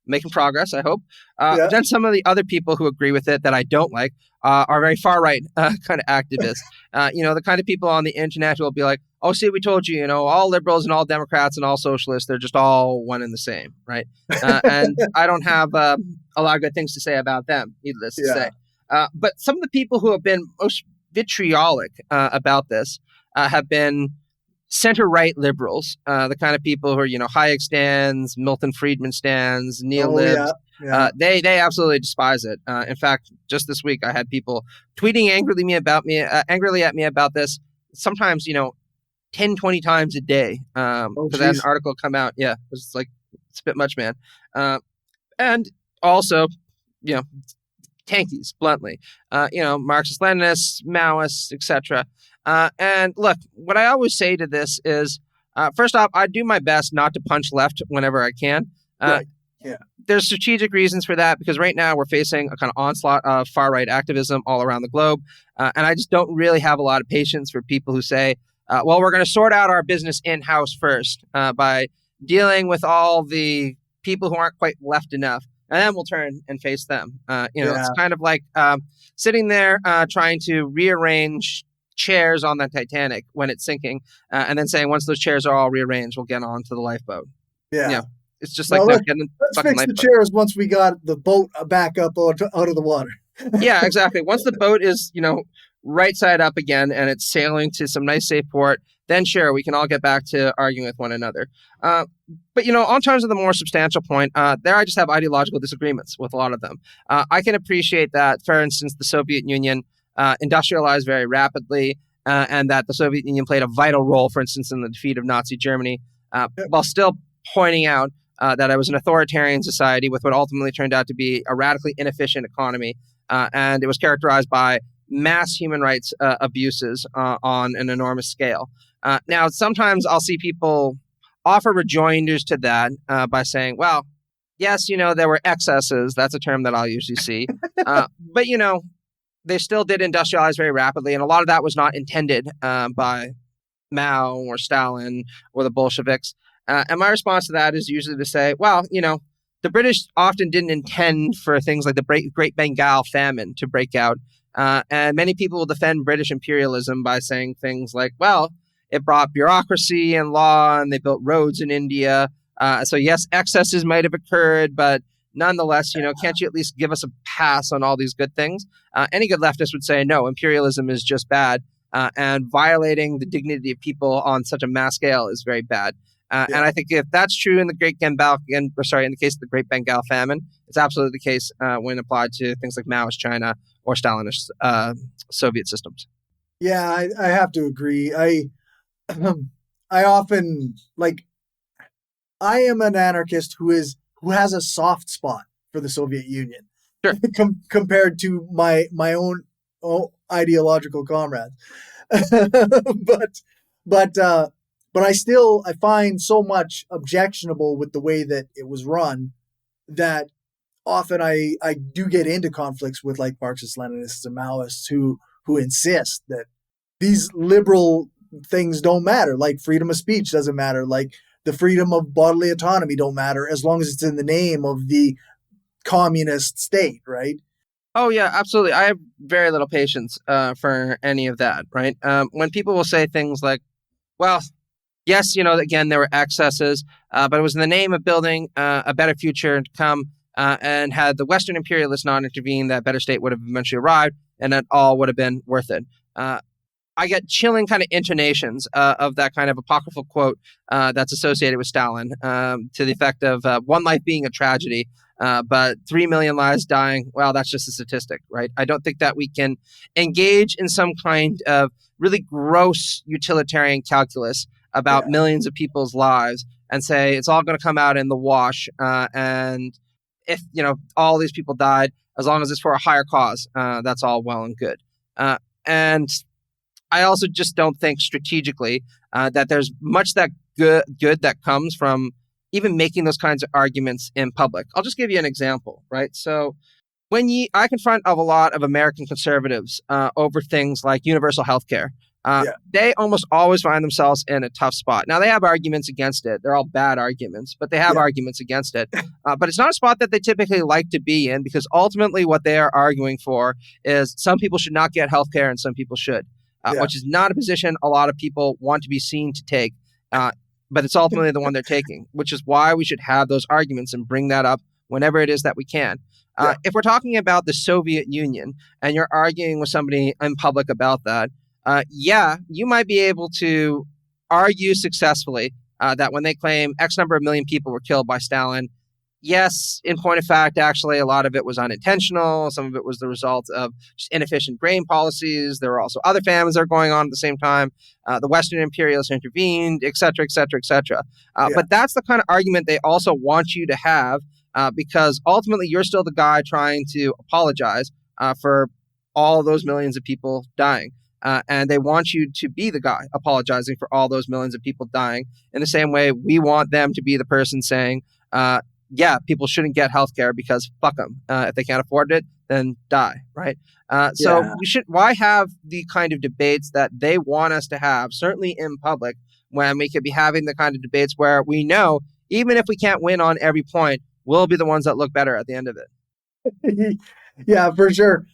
making progress, I hope. Then some of the other people who agree with it that I don't like are very far right kind of activists. The kind of people on the internet who will be like, oh, see, we told you, all liberals and all Democrats and all socialists, they're just all one and the same, right? And I don't have a lot of good things to say about them, needless to say. But some of the people who have been most vitriolic about this have been center-right liberals, the kind of people who are, Hayek stands, Milton Friedman stands, neo-libs. They absolutely despise it. In fact, just this week, I had people tweeting angrily at me about this, sometimes, 10, 20 times a day. Because I had an article come out. Yeah, it was like, it's a bit much, man. And also, tankies, bluntly. Marxist, Leninists, Maoists, etc. And look, what I always say to this is, first off, I do my best not to punch left whenever I can. there's strategic reasons for that, because right now we're facing a kind of onslaught of far-right activism all around the globe. And I just don't really have a lot of patience for people who say, well, we're going to sort out our business in-house first by dealing with all the people who aren't quite left enough, and then we'll turn and face them. It's kind of like sitting there trying to rearrange chairs on the Titanic when it's sinking, and then saying once those chairs are all rearranged, we'll get on to the lifeboat. Yeah. It's just Well, like let's fix the chairs once we got the boat back up out of the water. Yeah, exactly. Once the boat is, right side up again and it's sailing to some nice safe port, then sure, we can all get back to arguing with one another. But, on terms of the more substantial point, there I just have ideological disagreements with a lot of them. I can appreciate that, for instance, the Soviet Union industrialized very rapidly, and that the Soviet Union played a vital role, for instance, in the defeat of Nazi Germany, while still pointing out that it was an authoritarian society with what ultimately turned out to be a radically inefficient economy. And it was characterized by mass human rights abuses on an enormous scale. Now, sometimes I'll see people offer rejoinders to that by saying, well, yes, there were excesses. That's a term that I'll usually see. But, they still did industrialize very rapidly. And a lot of that was not intended by Mao or Stalin or the Bolsheviks. And my response to that is usually to say, well, the British often didn't intend for things like the Great Bengal famine to break out. And many people will defend British imperialism by saying things like, well, it brought bureaucracy and law and they built roads in India. So yes, excesses might have occurred, but nonetheless, can't you at least give us a pass on all these good things? Any good leftist would say, no, imperialism is just bad. And violating the dignity of people on such a mass scale is very bad. And I think if that's true in the in the case of the Great Bengal famine, it's absolutely the case when applied to things like Maoist China or Stalinist Soviet systems. Yeah, I have to agree. I often I am an anarchist who has a soft spot for the Soviet Union, sure. compared to my own ideological comrades, but I find so much objectionable with the way that it was run that often I do get into conflicts with Marxists, Leninists, and Maoists who insist that these liberal things don't matter, like freedom of speech doesn't matter, like the freedom of bodily autonomy don't matter as long as it's in the name of the communist state, right? Oh, yeah, absolutely. I have very little patience for any of that, right? When people will say things like, well, yes, again, there were excesses, but it was in the name of building a better future to come, and had the Western imperialists not intervened, that better state would have eventually arrived, and that all would have been worth it. I get chilling kind of intonations of that kind of apocryphal quote that's associated with Stalin, to the effect of one life being a tragedy, but 3 million lives dying, well, that's just a statistic, right? I don't think that we can engage in some kind of really gross utilitarian calculus about millions of people's lives and say it's all going to come out in the wash. And if, all these people died, as long as it's for a higher cause, that's all well and good. And I also just don't think strategically that there's much that good that comes from even making those kinds of arguments in public. I'll just give you an example, right? So when I confront a lot of American conservatives over things like universal health care, they almost always find themselves in a tough spot. Now, they have arguments against it. They're all bad arguments, but they have arguments against it. But it's not a spot that they typically like to be in, because ultimately what they are arguing for is some people should not get health care and some people should, which is not a position a lot of people want to be seen to take. But it's ultimately the one they're taking, which is why we should have those arguments and bring that up whenever it is that we can. If we're talking about the Soviet Union and you're arguing with somebody in public about that, you might be able to argue successfully that when they claim X number of million people were killed by Stalin, yes, in point of fact, actually, a lot of it was unintentional. Some of it was the result of just inefficient grain policies. There were also other famines that were going on at the same time. The Western imperialists intervened, et cetera, et cetera, et cetera. But that's the kind of argument they also want you to have, because ultimately you're still the guy trying to apologize for all those millions of people dying. And they want you to be the guy apologizing for all those millions of people dying in the same way we want them to be the person saying, yeah, people shouldn't get healthcare because fuck them. If they can't afford it, then die, right? So Yeah. we should. Why have the kind of debates that they want us to have, certainly in public, when we could be having the kind of debates where we know, even if we can't win on every point, we'll be the ones that look better at the end of it. Yeah, for sure.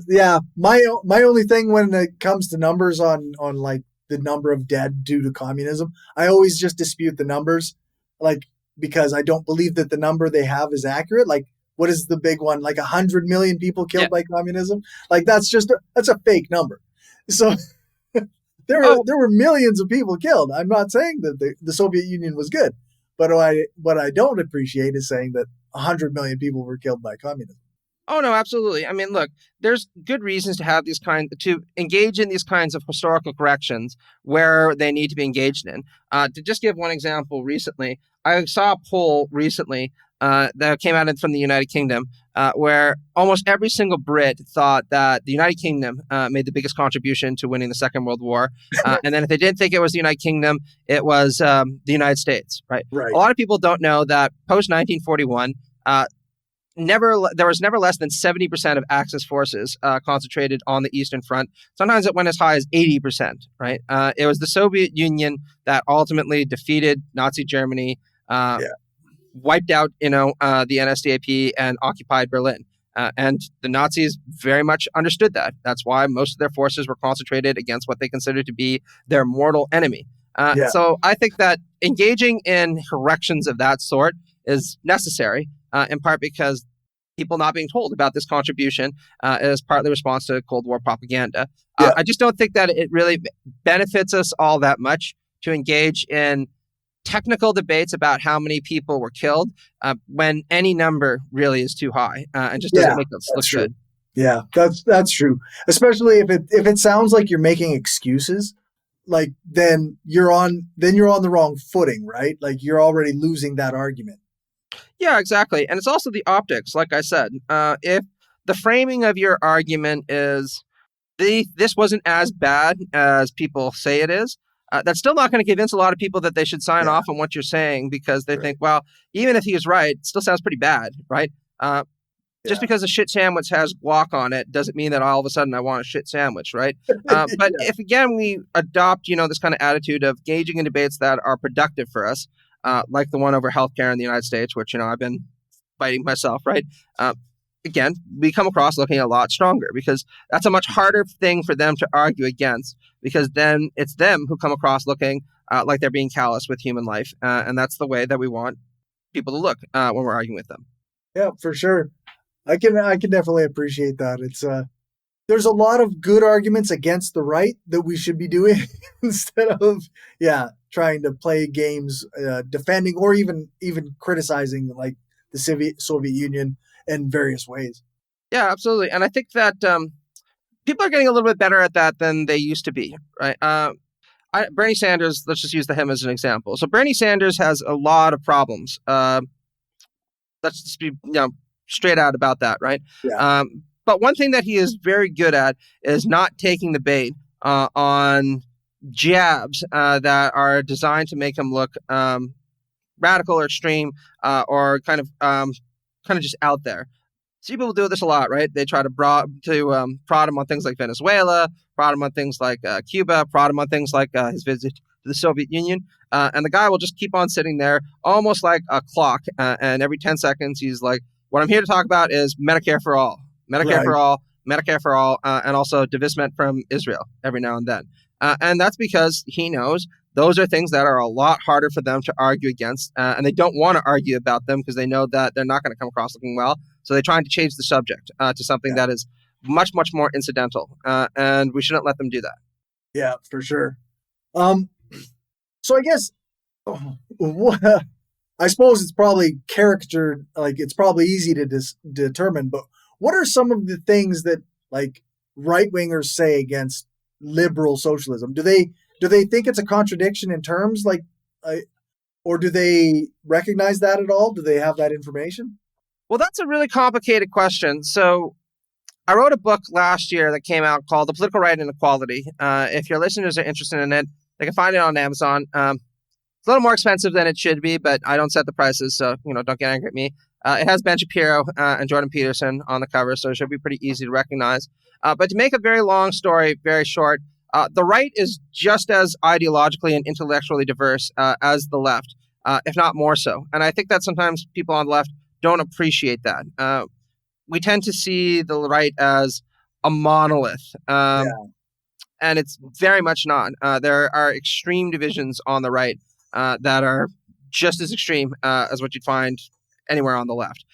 Yeah, my only thing when it comes to numbers on like the number of dead due to communism, I always just dispute the numbers, like because I don't believe that the number they have is accurate. Like, what is the big one? Like 100 million people killed by communism? Like that's a fake number. So there were millions of people killed. I'm not saying that the Soviet Union was good, but what I don't appreciate is saying that 100 million people were killed by communism. Oh, no, absolutely. I mean, look, there's good reasons to engage in these kinds of historical corrections where they need to be engaged in. To just give one example, recently, I saw a poll recently that came out from the United Kingdom where almost every single Brit thought that the United Kingdom made the biggest contribution to winning the Second World War. And then if they didn't think it was the United Kingdom, it was the United States, right? Right. A lot of people don't know that post-1941, there was never less than 70% of Axis forces concentrated on the Eastern Front. Sometimes it went as high as 80%, right? It was the Soviet Union that ultimately defeated Nazi Germany, wiped out, the NSDAP and occupied Berlin. And the Nazis very much understood that. That's why most of their forces were concentrated against what they considered to be their mortal enemy. So I think that engaging in corrections of that sort is necessary. In part because people not being told about this contribution is partly response to Cold War propaganda. I just don't think that it really benefits us all that much to engage in technical debates about how many people were killed when any number really is too high and just doesn't make us look good. Yeah, that's true. Especially if it sounds like you're making excuses, like then you're on the wrong footing, right? Like you're already losing that argument. Yeah, exactly. And it's also the optics, like I said. If the framing of your argument is this wasn't as bad as people say it is, that's still not going to convince a lot of people that they should sign off on what you're saying because they think, well, even if he is right, it still sounds pretty bad, right? Just because a shit sandwich has guac on it doesn't mean that all of a sudden I want a shit sandwich, right? But if, again, we adopt, this kind of attitude of engaging in debates that are productive for us, like the one over healthcare in the United States, which, I've been fighting myself, right? Again, we come across looking a lot stronger because that's a much harder thing for them to argue against because then it's them who come across looking like they're being callous with human life. And that's the way that we want people to look when we're arguing with them. Yeah, for sure. I can definitely appreciate that. It's there's a lot of good arguments against the right that we should be doing instead of trying to play games defending or even criticizing like the Soviet Union in various ways. Yeah, absolutely. And I think that people are getting a little bit better at that than they used to be, right? Bernie Sanders, let's just use him as an example. So Bernie Sanders has a lot of problems. Let's just be straight out about that, right? Yeah. But one thing that he is very good at is not taking the bait on jabs that are designed to make him look radical or extreme or kind of just out there. So people do this a lot, right? They try to prod him on things like Venezuela, prod him on things like Cuba, prod him on things like his visit to the Soviet Union. And the guy will just keep on sitting there almost like a clock. And every 10 seconds, he's like, what I'm here to talk about is Medicare for all, for all, Medicare for all, and also divestment from Israel every now and then. And that's because he knows those are things that are a lot harder for them to argue against. And they don't want to argue about them because they know that they're not going to come across looking well. So they're trying to change the subject to something that is much, much more incidental. And we shouldn't let them do that. Yeah, for sure. So I guess, I suppose it's probably caricatured, like it's probably easy to determine, but what are some of the things that like right-wingers say against liberal socialism? Do they think it's a contradiction in terms or do they recognize that at all? Do they have that information? Well, that's a really complicated question. So I wrote a book last year that came out called The Political Right and Equality. If your listeners are interested in it, they can find it on Amazon. It's a little more expensive than it should be, but I don't set the prices, so don't get angry at me. It has Ben Shapiro and Jordan Peterson on the cover, so it should be pretty easy to recognize. But to make a very long story very short, the right is just as ideologically and intellectually diverse as the left, if not more so. And I think that sometimes people on the left don't appreciate that. We tend to see the right as a monolith, and it's very much not. There are extreme divisions on the right that are just as extreme as what you'd find anywhere on the left.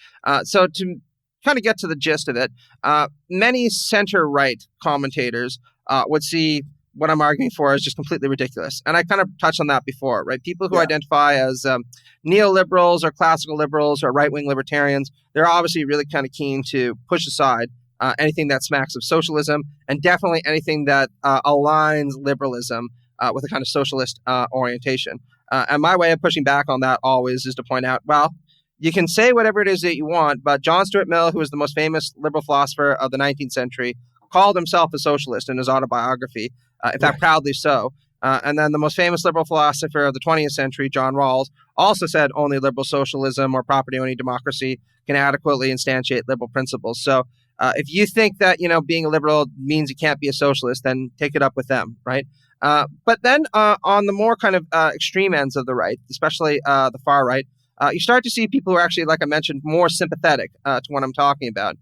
So to kind of get to the gist of it, many center-right commentators would see what I'm arguing for as just completely ridiculous. And I kind of touched on that before, right? People who identify as neoliberals or classical liberals or right-wing libertarians, they're obviously really kind of keen to push aside anything that smacks of socialism, and definitely anything that aligns liberalism with a kind of socialist orientation. And my way of pushing back on that always is to point out, well, you can say whatever it is that you want, but John Stuart Mill, who was the most famous liberal philosopher of the 19th century, called himself a socialist in his autobiography, in fact, proudly so. And then the most famous liberal philosopher of the 20th century, John Rawls, also said only liberal socialism or property-owning democracy can adequately instantiate liberal principles. So if you think that, being a liberal means you can't be a socialist, then take it up with them, right? But then on the more kind of extreme ends of the right, especially the far right, you start to see people who are actually, like I mentioned, more sympathetic to what I'm talking about.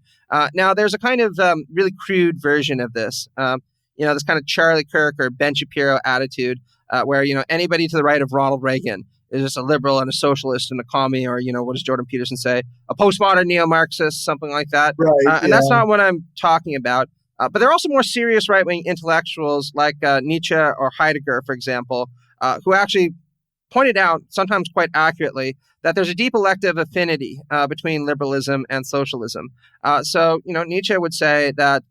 Now, there's a kind of really crude version of this, this kind of Charlie Kirk or Ben Shapiro attitude where, anybody to the right of Ronald Reagan is just a liberal and a socialist and a commie, or, what does Jordan Peterson say? A postmodern neo-Marxist, something like that. Right, and that's not what I'm talking about. But there are also more serious right-wing intellectuals like Nietzsche or Heidegger, for example, who actually pointed out, sometimes quite accurately, that there's a deep elective affinity between liberalism and socialism. So Nietzsche would say that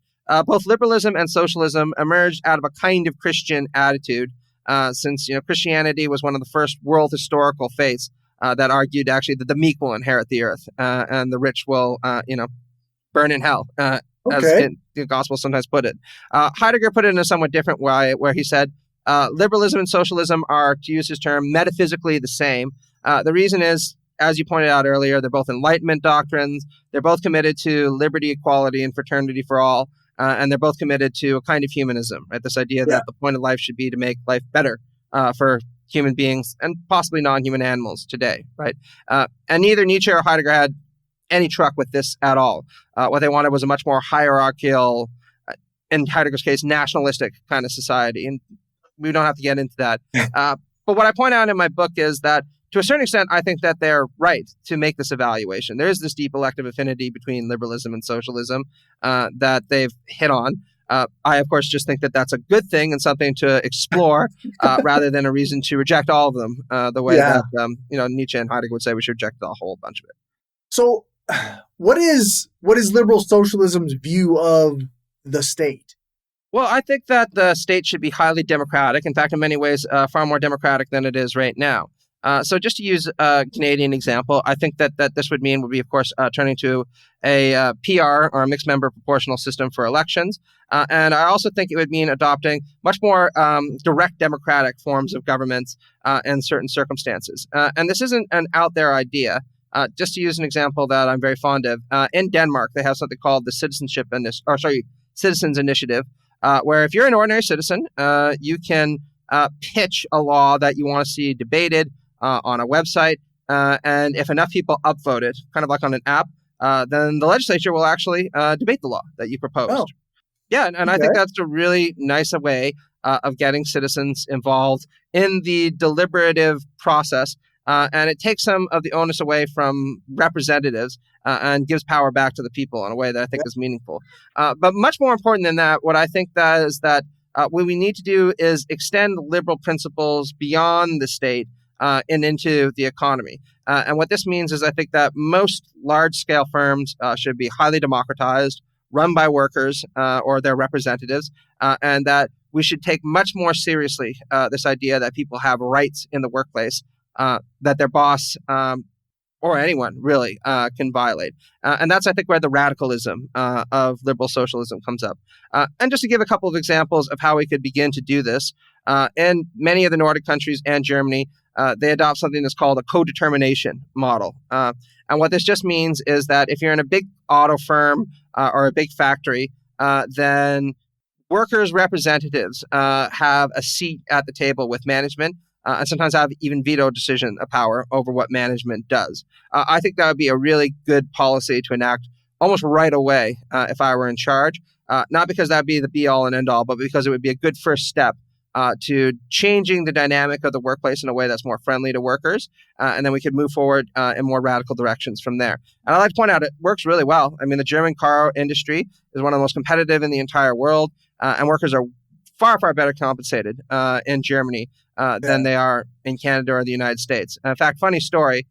both liberalism and socialism emerged out of a kind of Christian attitude, since Christianity was one of the first world historical faiths that argued actually that the meek will inherit the earth and the rich will, burn in hell, as the gospel sometimes put it. Heidegger put it in a somewhat different way, where he said, liberalism and socialism are, to use his term, metaphysically the same. The reason is, as you pointed out earlier, they're both Enlightenment doctrines. They're both committed to liberty, equality, and fraternity for all. And they're both committed to a kind of humanism, right? This idea that the point of life should be to make life better for human beings and possibly non-human animals today, right? And neither Nietzsche or Heidegger had any truck with this at all. What they wanted was a much more hierarchical, in Heidegger's case, nationalistic kind of society. And we don't have to get into that. But what I point out in my book is that, to a certain extent, I think that they're right to make this evaluation. There is this deep elective affinity between liberalism and socialism that they've hit on. I, of course, just think that that's a good thing and something to explore rather than a reason to reject all of them the way that Nietzsche and Heidegger would say we should reject a whole bunch of it. So what is liberal socialism's view of the state? Well, I think that the state should be highly democratic. In fact, in many ways, far more democratic than it is right now. So just to use a Canadian example, I think that this would be, of course, turning to a PR or a mixed member proportional system for elections. And I also think it would mean adopting much more direct democratic forms of governments in certain circumstances. And this isn't an out there idea. Just to use an example that I'm very fond of, in Denmark, they have something called the Citizens Initiative, where if you're an ordinary citizen, you can pitch a law that you want to see debated on a website. And if enough people upvote it, kind of like on an app, then the legislature will actually debate the law that you proposed. Oh. Yeah, and I think that's a really nice way of getting citizens involved in the deliberative process. And it takes some of the onus away from representatives and gives power back to the people in a way that I think is meaningful. But much more important than that, what I think that is that what we need to do is extend liberal principles beyond the state and into the economy. And what this means is I think that most large-scale firms should be highly democratized, run by workers or their representatives, and that we should take much more seriously this idea that people have rights in the workplace, that their boss or anyone really can violate. And that's, I think, where the radicalism of liberal socialism comes up. And just to give a couple of examples of how we could begin to do this, in many of the Nordic countries and Germany, they adopt something that's called a co-determination model. And what this just means is that if you're in a big auto firm or a big factory, then workers' representatives have a seat at the table with management, and sometimes have even veto decision power over what management does. I think that would be a really good policy to enact almost right away if I were in charge, not because that would be the be-all and end-all, but because it would be a good first step to changing the dynamic of the workplace in a way that's more friendly to workers. And then we could move forward in more radical directions from there. And I'd like to point out it works really well. I mean, the German car industry is one of the most competitive in the entire world, and workers are far, far better compensated in Germany than they are in Canada or the United States. In fact, funny story,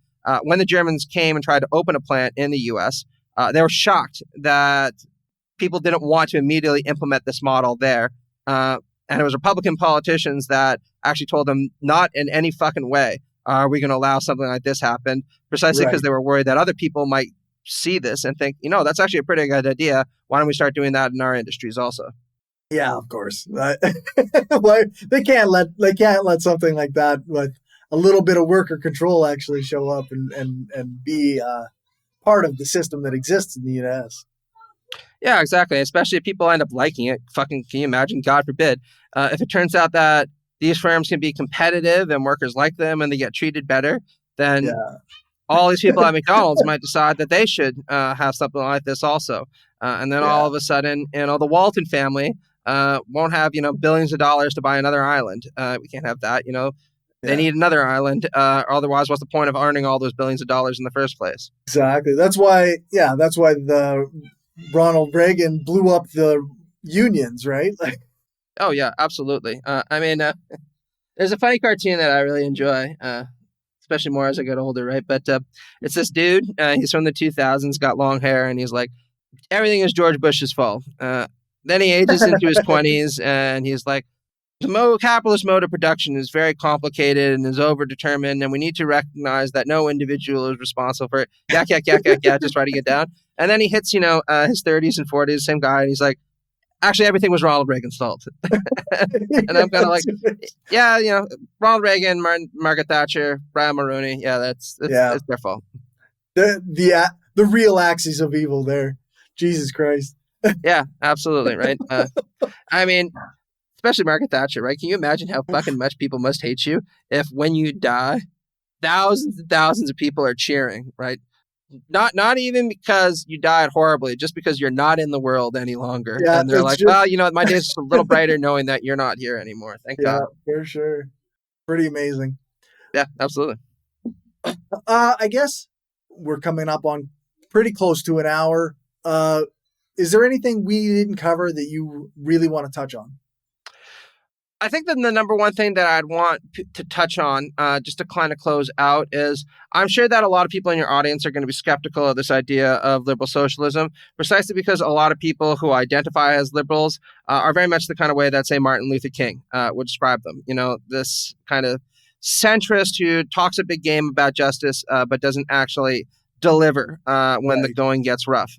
when the Germans came and tried to open a plant in the US, they were shocked that people didn't want to immediately implement this model there. And it was Republican politicians that actually told them, not in any fucking way are we going to allow something like this happen, precisely because they were worried that other people might see this and think, that's actually a pretty good idea. Why don't we start doing that in our industries also? Yeah, of course. Well, they can't let something like that with a little bit of worker control actually show up and be part of the system that exists in the U.S. Yeah, exactly. Especially if people end up liking it. Fucking, can you imagine? God forbid. If it turns out that these firms can be competitive and workers like them and they get treated better, then all these people at McDonald's might decide that they should have something like this also. And then all of a sudden, the Walton family won't have, billions of dollars to buy another island. We can't have that, They need another island. Otherwise, what's the point of earning all those billions of dollars in the first place? Exactly. That's why the Ronald Reagan blew up the unions, right? Oh, yeah, absolutely. There's a funny cartoon that I really enjoy, especially more as I get older, right? But it's this dude, he's from the 2000s, got long hair, and he's like, everything is George Bush's fault. Then he ages into his 20s, and he's like, the capitalist mode of production is very complicated and is overdetermined, and we need to recognize that no individual is responsible for it. Yak, just writing it down. And then he hits, his 30s and 40s, same guy, and he's like, actually, everything was Ronald Reagan's fault. And I'm kind of like, Ronald Reagan, Margaret Thatcher, Brian Mulroney, that's their fault. The real axis of evil there. Jesus Christ. Yeah, absolutely, right? Especially Margaret Thatcher, right? Can you imagine how fucking much people must hate you if when you die, thousands and thousands of people are cheering, right? Not even because you died horribly, just because you're not in the world any longer. Yeah, and they're like, well, my days are a little brighter knowing that you're not here anymore. Thank God. Yeah, for sure. Pretty amazing. Yeah, absolutely. I guess we're coming up on pretty close to an hour. Is there anything we didn't cover that you really want to touch on? I think that the number one thing that I'd want to touch on, just to kind of close out, is I'm sure that a lot of people in your audience are going to be skeptical of this idea of liberal socialism, precisely because a lot of people who identify as liberals are very much the kind of way that, say, Martin Luther King would describe them. This kind of centrist who talks a big game about justice, but doesn't actually deliver when the going gets rough.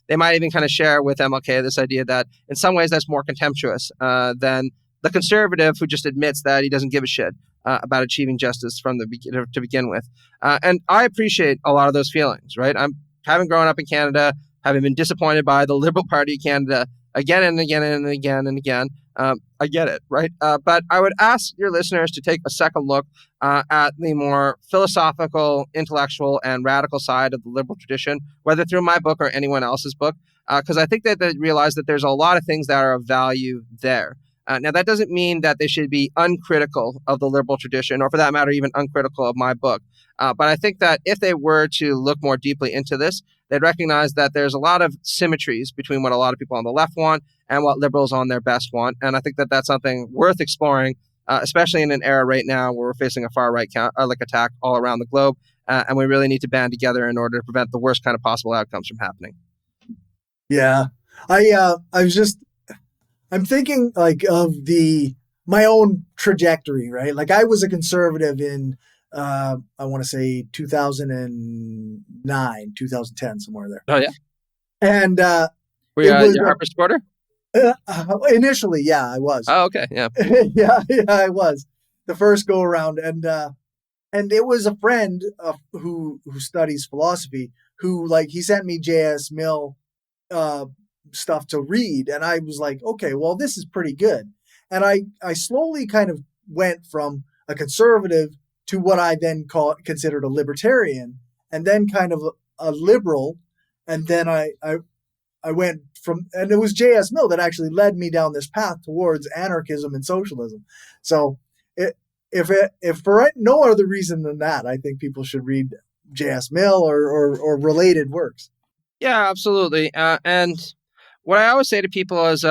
They might even kind of share with MLK this idea that in some ways that's more contemptuous than the conservative who just admits that he doesn't give a shit about achieving justice from to begin with. And I appreciate a lot of those feelings, right? Having grown up in Canada, having been disappointed by the Liberal Party of Canada again and again and again and again, I get it, right? But I would ask your listeners to take a second look at the more philosophical, intellectual, and radical side of the liberal tradition, whether through my book or anyone else's book, because I think that they realize that there's a lot of things that are of value there. Now, that doesn't mean that they should be uncritical of the liberal tradition, or for that matter, even uncritical of my book. But I think that if they were to look more deeply into this, they'd recognize that there's a lot of symmetries between what a lot of people on the left want and what liberals on their best want. And I think that that's something worth exploring, especially in an era right now where we're facing a far-right attack all around the globe. And we really need to band together in order to prevent the worst kind of possible outcomes from happening. Yeah. I'm thinking like of my own trajectory, right? Like I was a conservative in I want to say 2009, 2010, somewhere there. Oh, yeah. And Were you it a was Harper supporter? initially, yeah, I was. Oh, okay. Yeah. yeah, I was the first go around, and it was a friend who studies philosophy who he sent me J.S. Mill stuff to read, and I was like, okay, well, this is pretty good, and I slowly kind of went from a conservative to what I then considered a libertarian, and then kind of a liberal, and then I went from, and it was J.S. Mill that actually led me down this path towards anarchism and socialism. So if for no other reason than that, I think people should read J.S. Mill or related works. Yeah, absolutely. And what I always say to people is,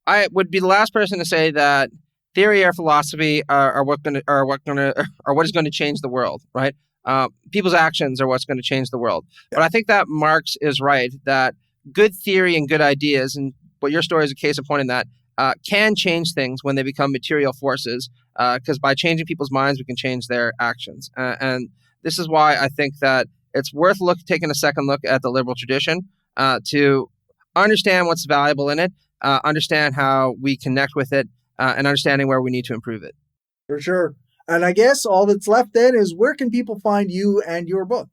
I would be the last person to say that theory or philosophy are what is going to change the world, right? People's actions are what's going to change the world. Yeah. But I think that Marx is right, that good theory and good ideas, and what your story is a case of point in that, can change things when they become material forces, because by changing people's minds, we can change their actions. And this is why I think that it's worth taking a second look at the liberal tradition to understand what's valuable in it, understand how we connect with it, and understanding where we need to improve it. For sure. And I guess all that's left then is, where can people find you and your book?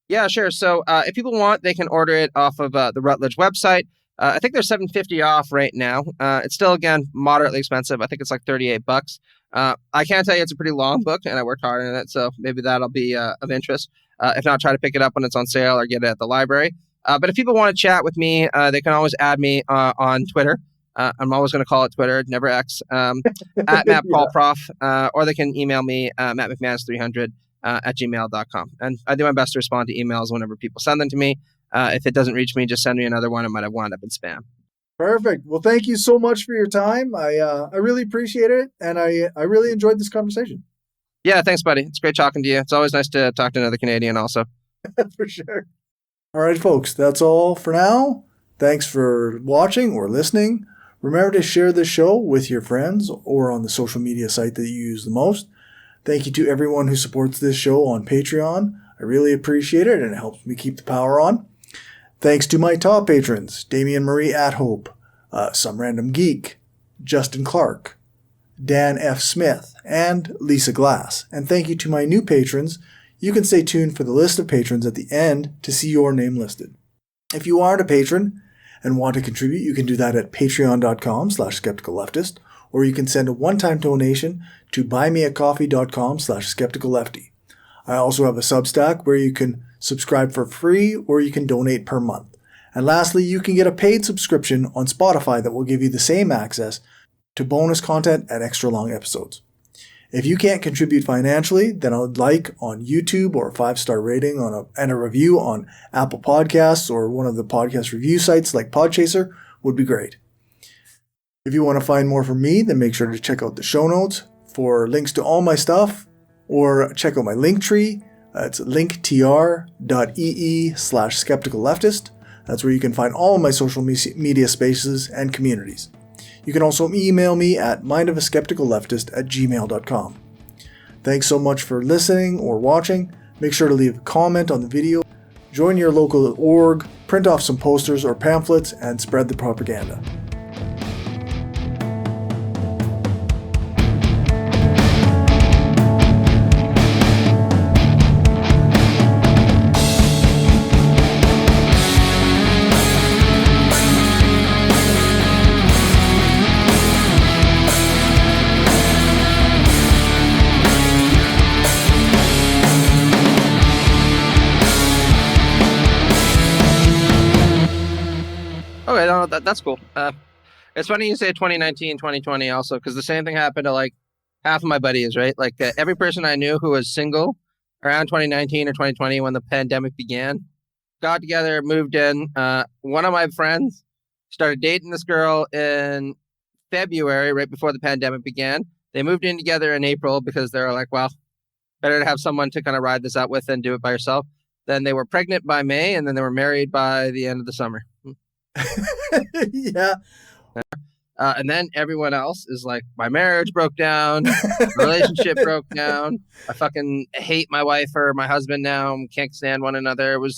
Yeah, sure. So if people want, they can order it off of the Routledge website. I think they're $7.50 off right now. It's still, again, moderately expensive. I think it's like $38. I can tell you it's a pretty long book, and I worked hard on it, so maybe that'll be of interest. If not, try to pick it up when it's on sale or get it at the library. But if people want to chat with me, they can always add me on Twitter. I'm always going to call it Twitter, never X, at MattPaulProf, or they can email me, mattmcmanus300 at gmail.com. And I do my best to respond to emails whenever people send them to me. If it doesn't reach me, just send me another one. It might have wound up in spam. Perfect. Well, thank you so much for your time. I really appreciate it, and I really enjoyed this conversation. Yeah, thanks, buddy. It's great talking to you. It's always nice to talk to another Canadian also. For sure. All right, folks, that's all for now. Thanks for watching or listening. Remember to share this show with your friends or on the social media site that you use the most. Thank you to everyone who supports this show on Patreon. I really appreciate it, and it helps me keep the power on. Thanks to my top patrons, Damian Marie Athope, Some Random Geek, Justin Clark, Dan F. Smith, and Lisa Glass. And thank you to my new patrons. You can stay tuned for the list of patrons at the end to see your name listed. If you aren't a patron and want to contribute, you can do that at patreon.com/skepticalleftist, or you can send a one-time donation to buymeacoffee.com/skepticallefty. I also have a Substack where you can subscribe for free, or you can donate per month. And lastly, you can get a paid subscription on Spotify that will give you the same access to bonus content and extra long episodes. If you can't contribute financially, then I'd like on YouTube, or a 5-star rating and a review on Apple Podcasts or one of the podcast review sites like Podchaser would be great. If you want to find more from me, then make sure to check out the show notes for links to all my stuff, or check out my Linktree. It's linktr.ee/skepticalleftist. That's where you can find all of my social media spaces and communities. You can also email me at mindofaskepticalleftist@gmail.com. Thanks so much for listening or watching. Make sure to leave a comment on the video, join your local org, print off some posters or pamphlets, and spread the propaganda. Okay, no, that's cool. It's funny you say 2019, 2020 also, because the same thing happened to like half of my buddies, right? Like every person I knew who was single around 2019 or 2020 when the pandemic began got together, moved in. One of my friends started dating this girl in February, right before the pandemic began. They moved in together in April because they were like, well, better to have someone to kind of ride this out with than do it by yourself. Then they were pregnant by May, and then they were married by the end of the summer. Yeah. And then everyone else is like, my marriage broke down, my relationship broke down. I fucking hate my wife or my husband now. Can't stand one another. It was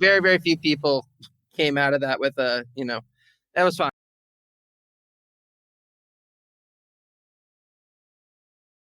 very, very few people came out of that with it was fine.